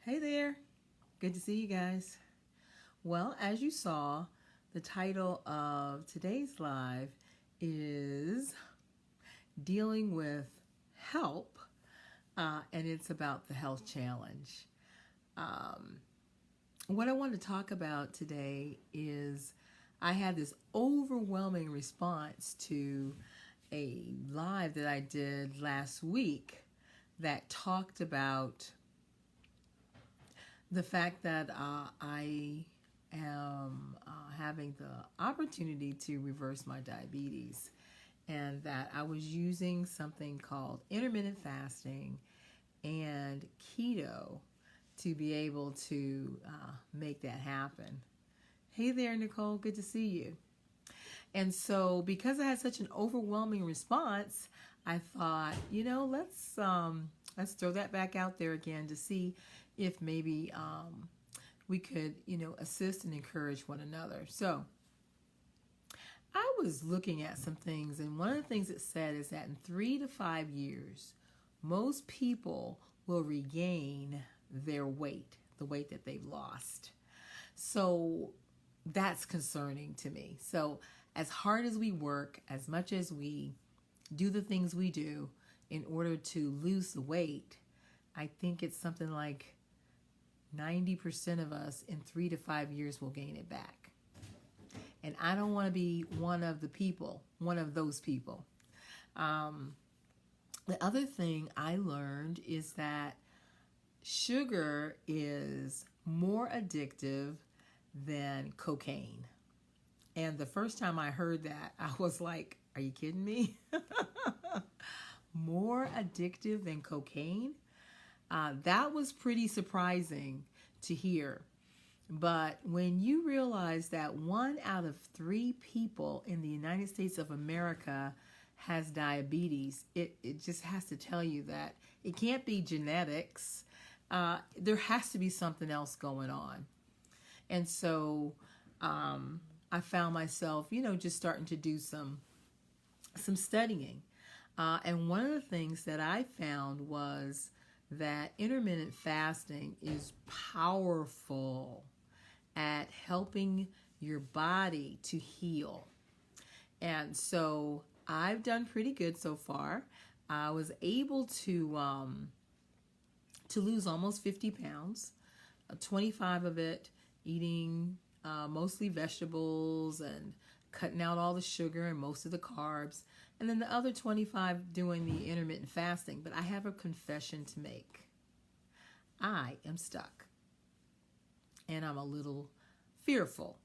Hey there. Good to see you guys. Well, as you saw, the title of today's live is Dealing with Help, and it's about the health challenge. Um, what I want to talk about today is I had this overwhelming response to a live that I did last week that talked about the fact that I am having the opportunity to reverse my diabetes, and that I was using something called intermittent fasting and keto to be able to make that happen. Hey there, Nicole. Good to see you. And so, because I had such an overwhelming response, I thought, let's throw that back out there again to see if maybe we could, assist and encourage one another. So, I was looking at some things, and one of the things it said is that in 3 to 5 years, most people will regain their weight, the weight that they've lost. So, that's concerning to me. So, as hard as we work, as much as we do the things we do in order to lose the weight, I think it's something like 90% of us in 3 to 5 years will gain it back. And I don't want to be one of those people. The other thing I learned is that sugar is more addictive than cocaine. And the first time I heard that, I was like, are you kidding me? More addictive than cocaine? That was pretty surprising to hear. But when you realize that 1 out of 3 people in the United States of America has diabetes, it just has to tell you that it can't be genetics. There has to be something else going on. And so I found myself, just starting to do some studying. And one of the things that I found was that intermittent fasting is powerful at helping your body to heal. And so I've done pretty good so far. I was able to lose almost 50 pounds, 25 of it eating mostly vegetables and cutting out all the sugar and most of the carbs, and then the other 25 doing the intermittent fasting. But I have a confession to make. I am stuck, and I'm a little fearful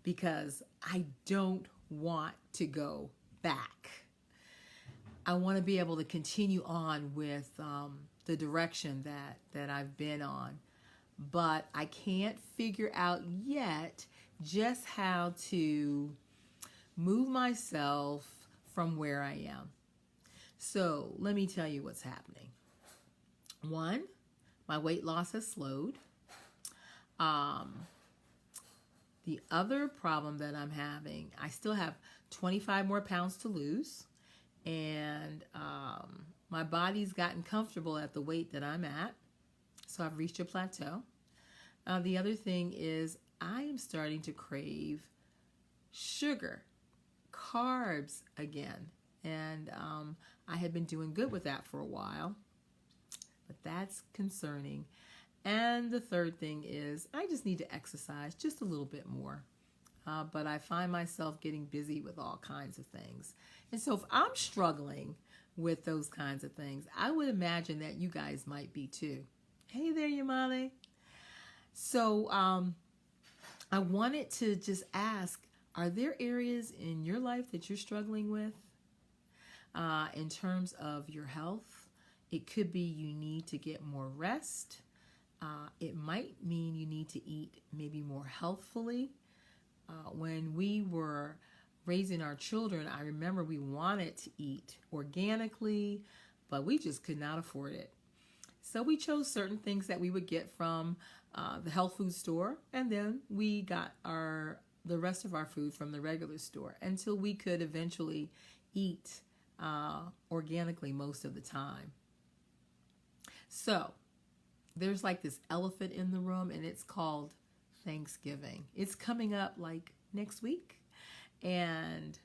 because I don't want to go back. I want to be able to continue on with the direction that I've been on, but I can't figure out yet just how to move myself from where I am. So let me tell you what's happening. 1, my weight loss has slowed. The other problem that I'm having, I still have 25 more pounds to lose, and my body's gotten comfortable at the weight that I'm at. So I've reached a plateau. The other thing is I am starting to crave sugar, carbs again. And I had been doing good with that for a while, but that's concerning. And the third thing is I just need to exercise just a little bit more. But I find myself getting busy with all kinds of things. And so if I'm struggling with those kinds of things, I would imagine that you guys might be too. Hey there, Yamale. So I wanted to just ask, are there areas in your life that you're struggling with in terms of your health? It could be you need to get more rest. It might mean you need to eat maybe more healthfully. When we were raising our children, I remember we wanted to eat organically, but we just could not afford it. So we chose certain things that we would get from the health food store, and then we got the rest of our food from the regular store until we could eventually eat organically most of the time. So there's like this elephant in the room, and it's called Thanksgiving. It's coming up like next week. And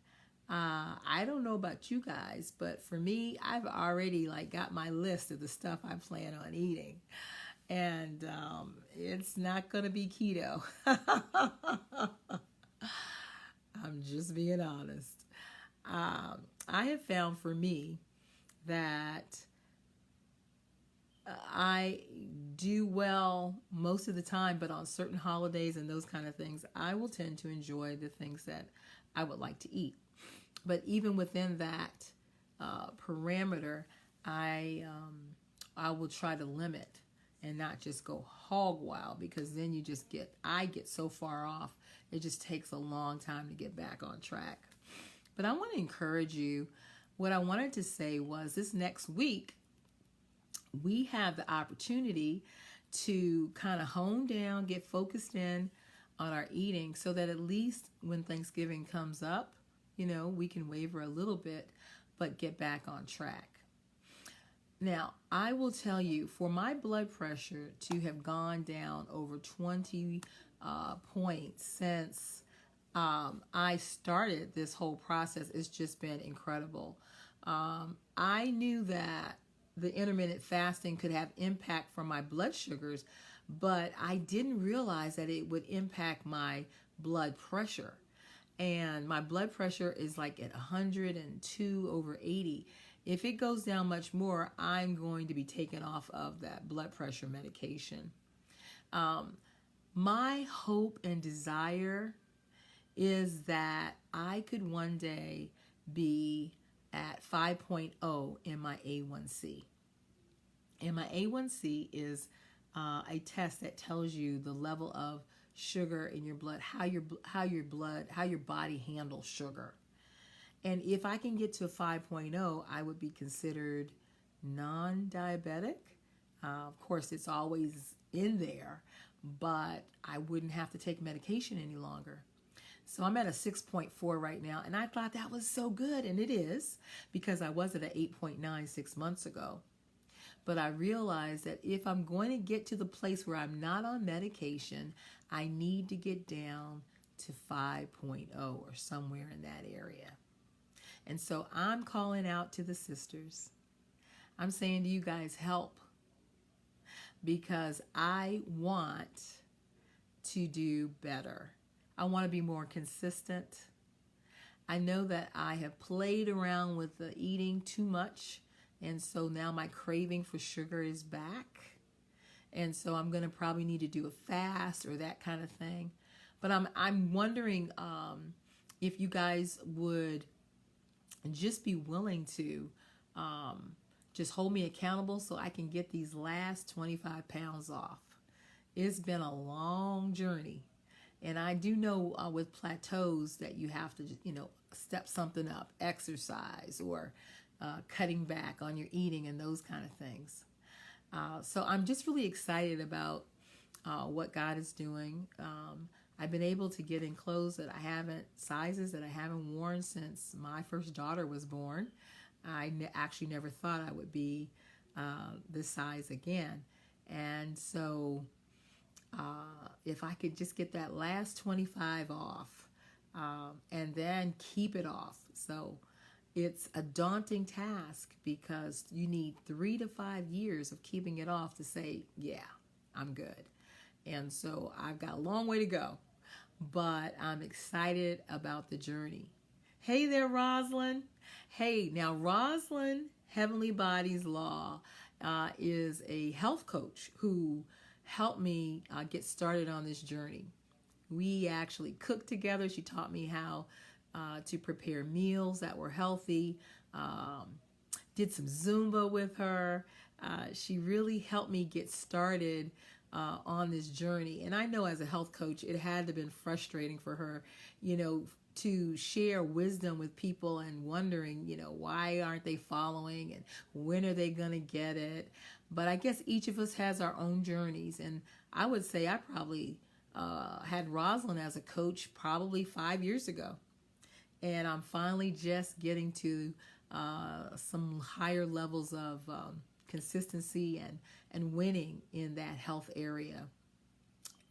I don't know about you guys, but for me, I've already like got my list of the stuff I plan on eating. And it's not going to be keto. I'm just being honest. I have found for me that I do well most of the time, but on certain holidays and those kind of things, I will tend to enjoy the things that I would like to eat. But even within that parameter, I will try to limit and not just go hog wild, because then I get so far off, it just takes a long time to get back on track. But I want to encourage you. What I wanted to say was this next week, we have the opportunity to kind of hone down, get focused in on our eating, so that at least when Thanksgiving comes up, we can waver a little bit, but get back on track. Now, I will tell you, for my blood pressure to have gone down over 20 points since I started this whole process, it's just been incredible. I knew that the intermittent fasting could have impact from my blood sugars, but I didn't realize that it would impact my blood pressure. And my blood pressure is like at 102/80. If it goes down much more, I'm going to be taken off of that blood pressure medication. My hope and desire is that I could one day be at 5.0 in my A1C. And my A1C is a test that tells you the level of sugar in your blood, how your body handles sugar. And if I can get to 5.0, I would be considered non-diabetic. Of course, it's always in there, but I wouldn't have to take medication any longer. So I'm at a 6.4 right now, and I thought that was so good, and it is, because I was at an 8.9 6 months ago. But I realized that if I'm going to get to the place where I'm not on medication, I need to get down to 5.0 or somewhere in that area. And so I'm calling out to the sisters. I'm saying to you guys, help. Because I want to do better. I want to be more consistent. I know that I have played around with the eating too much. And so now my craving for sugar is back. And so I'm going to probably need to do a fast or that kind of thing. But I'm wondering if you guys would just be willing to just hold me accountable so I can get these last 25 pounds off. It's been a long journey. And I do know with plateaus that you have to, step something up, exercise, or cutting back on your eating and those kind of things. So I'm just really excited about what God is doing. I've been able to get in clothes sizes that I haven't worn since my first daughter was born. I actually never thought I would be this size again. And so if I could just get that last 25 off and then keep it off. So it's a daunting task, because you need 3 to 5 years of keeping it off to say, yeah, I'm good. And so I've got a long way to go, but I'm excited about the journey. Hey there, Rosalind. Hey, now Rosalind, Heavenly Bodies Law, is a health coach who helped me get started on this journey. We actually cooked together. She taught me how to prepare meals that were healthy, did some Zumba with her. She really helped me get started on this journey. And I know as a health coach, it had to have been frustrating for her, to share wisdom with people and wondering, why aren't they following and when are they going to get it? But I guess each of us has our own journeys. And I would say I probably had Rosalind as a coach probably 5 years ago. And I'm finally just getting to some higher levels of consistency and winning in that health area.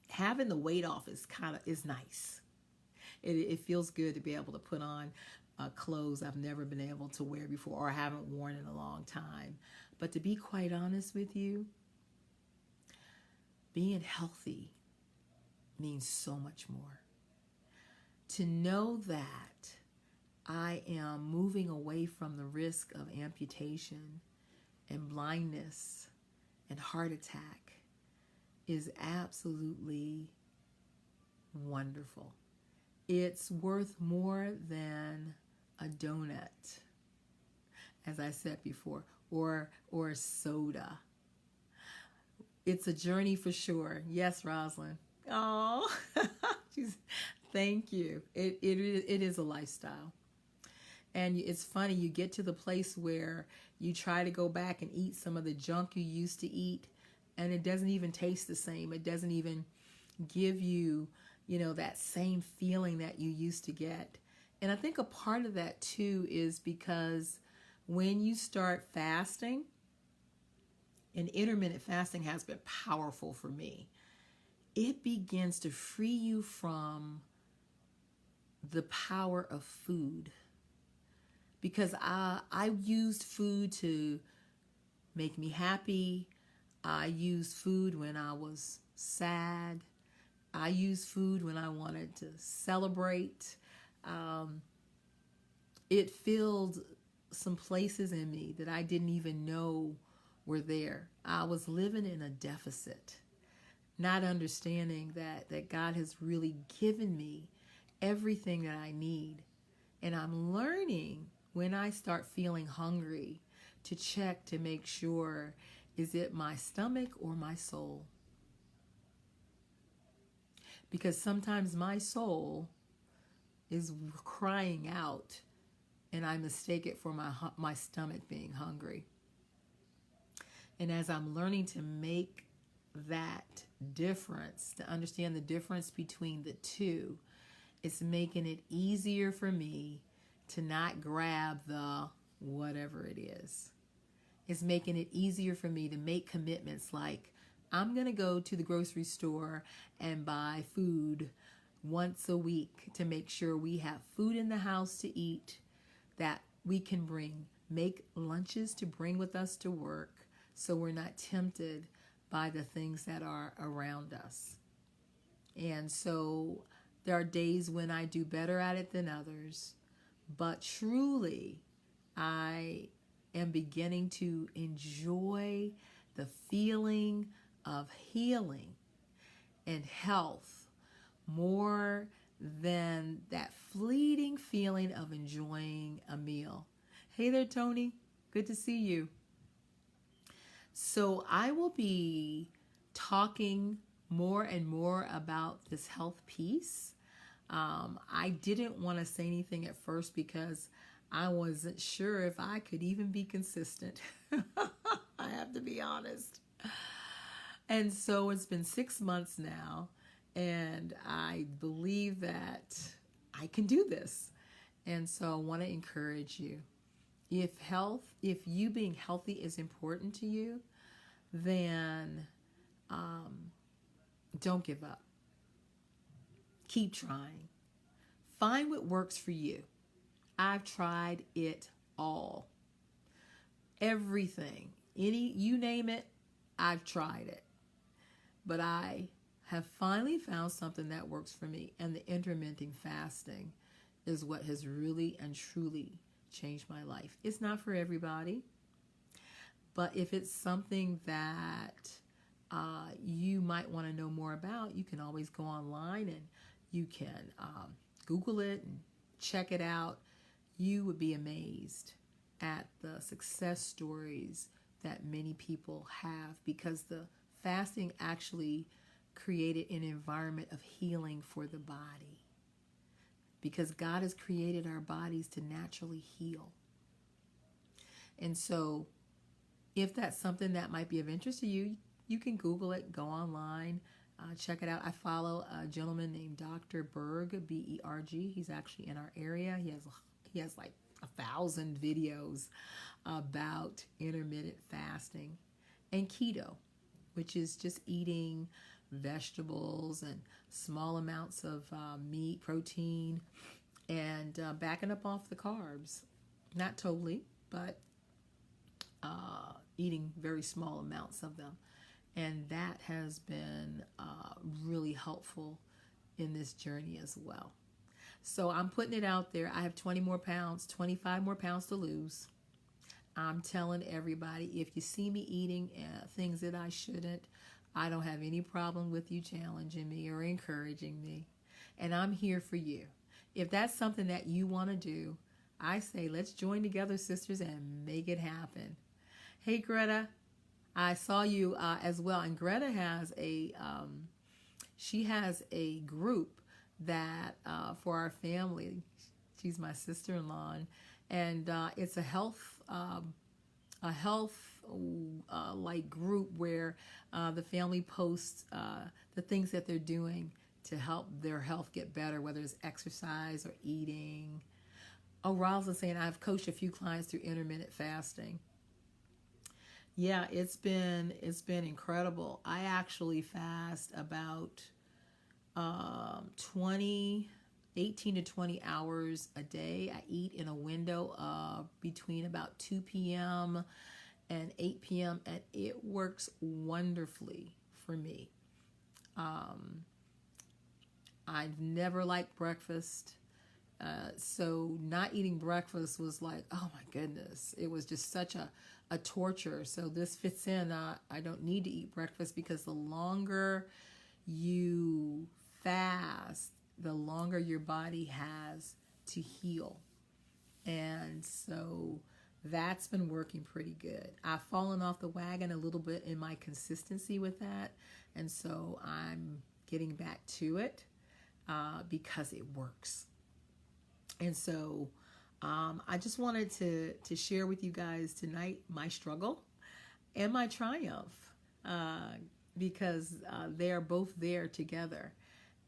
Having the weight off is nice. It feels good to be able to put on clothes I've never been able to wear before or I haven't worn in a long time. But to be quite honest with you, being healthy means so much more. To know that I am moving away from the risk of amputation and blindness and heart attack is absolutely wonderful. It's worth more than a donut, as I said before, or a soda. It's a journey for sure. Yes, Rosalind. Oh, thank you. It is a lifestyle. And it's funny, you get to the place where you try to go back and eat some of the junk you used to eat, and it doesn't even taste the same. It doesn't even give you, that same feeling that you used to get. And I think a part of that too is because when you start fasting, and intermittent fasting has been powerful for me, it begins to free you from the power of food. Because I used food to make me happy. I used food when I was sad. I used food when I wanted to celebrate. It filled some places in me that I didn't even know were there. I was living in a deficit, not understanding that God has really given me everything that I need. And I'm learning when I start feeling hungry to check to make sure, is it my stomach or my soul? Because sometimes my soul is crying out and I mistake it for my stomach being hungry. And as I'm learning to make that difference, to understand the difference between the two, it's making it easier for me to not grab the whatever it is. It's making it easier for me to make commitments like, I'm going to go to the grocery store and buy food once a week to make sure we have food in the house to eat, that we can make lunches to bring with us to work so we're not tempted by the things that are around us. And so there are days when I do better at it than others, but truly I am beginning to enjoy the feeling of healing and health more than that fleeting feeling of enjoying a meal. Hey there, Tony. Good to see you. So I will be talking more and more about this health piece. I didn't want to say anything at first because I wasn't sure if I could even be consistent. I have to be honest. And so it's been 6 months now, and I believe that I can do this. And so I want to encourage you. If you being healthy is important to you, then don't give up. Keep trying. Find what works for you. I've tried it all. Everything. You name it, I've tried it. But I have finally found something that works for me, and the intermittent fasting is what has really and truly changed my life. It's not for everybody, but if it's something that you might want to know more about, you can always go online and you can Google it and check it out. You would be amazed at the success stories that many people have, because the fasting actually created an environment of healing for the body. Because God has created our bodies to naturally heal. And so if that's something that might be of interest to you, you can Google it, go online, check it out. I follow a gentleman named Dr. Berg, B-E-R-G. He's actually in our area. He has like 1,000 videos about intermittent fasting and keto, which is just eating vegetables and small amounts of meat, protein, and backing up off the carbs. Not totally, but eating very small amounts of them. And that has been really helpful in this journey as well. So I'm putting it out there. I have 20 more pounds, 25 more pounds to lose. I'm telling everybody, if you see me eating things that I shouldn't, I don't have any problem with you challenging me or encouraging me. And I'm here for you. If that's something that you want to do, I say let's join together, sisters, and make it happen. Hey, Greta, I saw you as well. And Greta has she has a group that for our family. She's my sister-in-law, and it's a health like group where the family posts the things that they're doing to help their health get better, whether it's exercise or eating. Oh, Rosalind's saying I've coached a few clients through intermittent fasting. Yeah, it's been incredible. I actually fast about 18 to 20 hours a day. I eat in a window of between about 2 p.m. and 8 p.m. and it works wonderfully for me. I've never liked breakfast. So not eating breakfast was like, oh my goodness, it was just such a torture. So this fits in. I don't need to eat breakfast because the longer you fast, the longer your body has to heal. And so that's been working pretty good. I've fallen off the wagon a little bit in my consistency with that. And so I'm getting back to it because it works. And so I just wanted to share with you guys tonight my struggle and my triumph because they are both there together.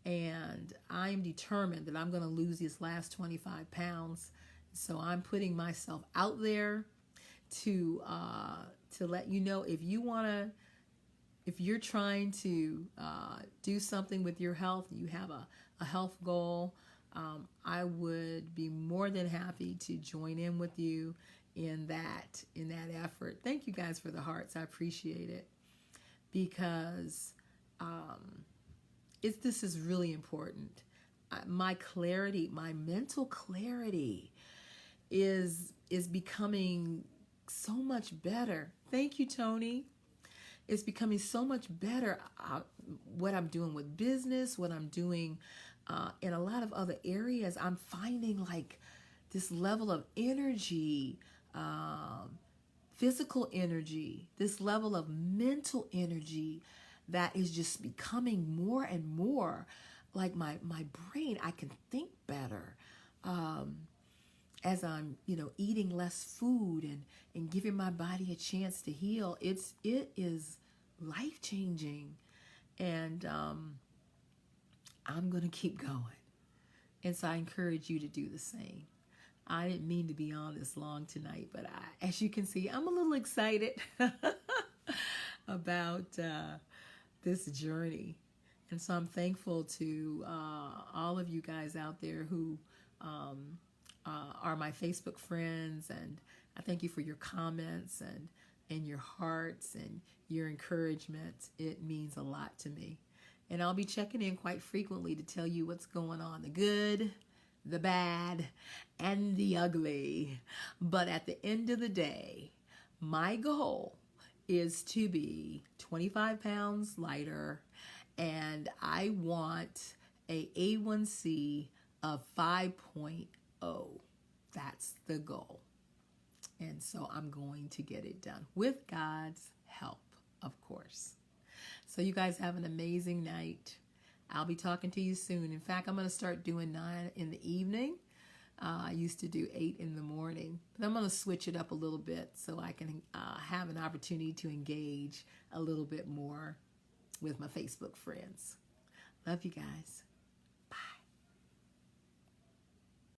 And I'm determined that I'm going to lose these last 25 pounds. So I'm putting myself out there to let you know if you're trying to do something with your health, you have a health goal, I would be more than happy to join in with you in that effort. Thank you guys for the hearts. I appreciate it because this is really important. My clarity, my mental clarity is becoming so much better. Thank you, Tony. It's becoming so much better. What I'm doing with business, what I'm doing in a lot of other areas, I'm finding like this level of energy, physical energy, this level of mental energy that is just becoming more and more like my brain. I can think better as I'm eating less food and giving my body a chance to heal. It is life-changing, and I'm going to keep going. And so I encourage you to do the same. I didn't mean to be on this long tonight, but as you can see, I'm a little excited about this journey. And so I'm thankful to all of you guys out there who are my Facebook friends, and I thank you for your comments and your hearts and your encouragement. It means a lot to me. And I'll be checking in quite frequently to tell you what's going on, the good, the bad, and the ugly. But at the end of the day, my goal is to be 25 pounds lighter, and I want a A1C of 5.0. That's the goal. And so I'm going to get it done with God's help, of course. So you guys have an amazing night. I'll be talking to you soon. In fact, I'm going to start doing 9 in the evening. I used to do 8 in the morning, but I'm going to switch it up a little bit so I can have an opportunity to engage a little bit more with my Facebook friends. Love you guys.